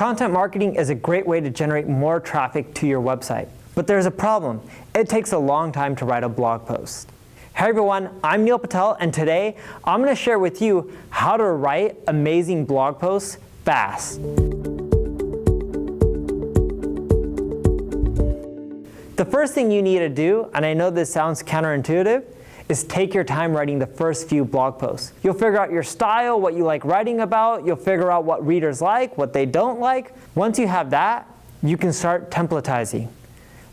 Content marketing is a great way to generate more traffic to your website. But there's a problem. It takes a long time to write a blog post. Hey everyone, I'm Neil Patel, and today I'm going to share with you how to write amazing blog posts fast. The first thing you need to do, and I know this sounds counterintuitive, is take your time writing the first few blog posts. You'll figure out your style, what you like writing about, you'll figure out what readers like, what they don't like. Once you have that, you can start templatizing.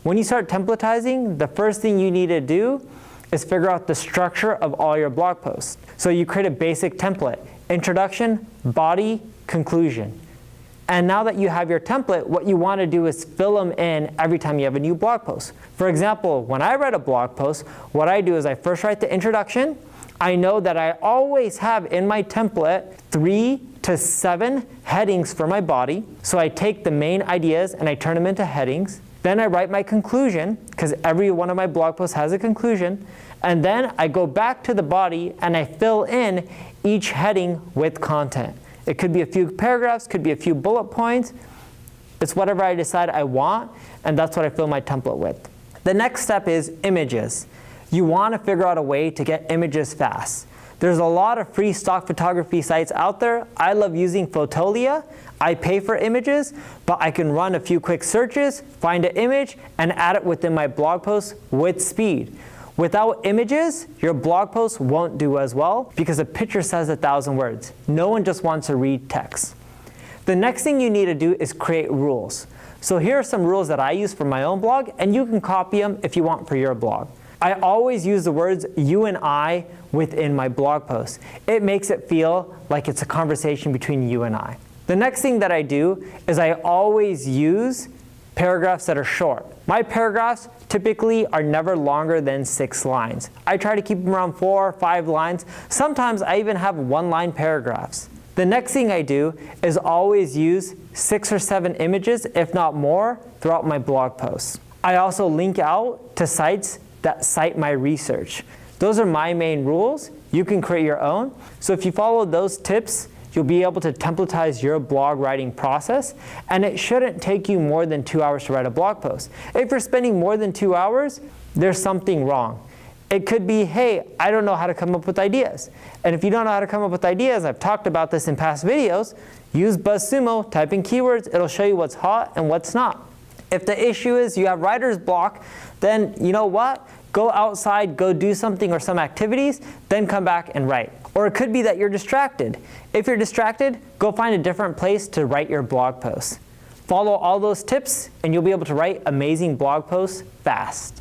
When you start templatizing, the first thing you need to do is figure out the structure of all your blog posts. So you create a basic template: introduction, body, conclusion. And now that you have your template, what you want to do is fill them in every time you have a new blog post. For example, when I write a blog post, what I do is I first write the introduction. I know that I always have in my template 3 to 7 headings for my body. So I take the main ideas and I turn them into headings. Then I write my conclusion, because every one of my blog posts has a conclusion. And then I go back to the body and I fill in each heading with content. It could be a few paragraphs, could be a few bullet points. It's whatever I decide I want, and that's what I fill my template with. The next step is images. You want to figure out a way to get images fast. There's a lot of free stock photography sites out there. I love using Fotolia. I pay for images, but I can run a few quick searches, find an image, and add it within my blog post with speed. Without images, your blog post won't do as well because a picture says 1,000 words. No one just wants to read text. The next thing you need to do is create rules. So here are some rules that I use for my own blog, and you can copy them if you want for your blog. I always use the words you and I within my blog post. It makes it feel like it's a conversation between you and I. The next thing that I do is I always use paragraphs that are short. My paragraphs typically are never longer than 6 lines. I try to keep them around 4 or 5 lines. Sometimes I even have 1-line paragraphs. The next thing I do is always use 6 or 7 images, if not more, throughout my blog posts. I also link out to sites that cite my research. Those are my main rules. You can create your own. So if you follow those tips, you'll be able to templatize your blog writing process, and it shouldn't take you more than 2 hours to write a blog post. If you're spending more than 2 hours, there's something wrong. It could be, hey, I don't know how to come up with ideas. And if you don't know how to come up with ideas, I've talked about this in past videos, use BuzzSumo, type in keywords, it'll show you what's hot and what's not. If the issue is you have writer's block, then you know what? Go outside, go do something or some activities, then come back and write. Or it could be that you're distracted. If you're distracted, go find a different place to write your blog posts. Follow all those tips and you'll be able to write amazing blog posts fast.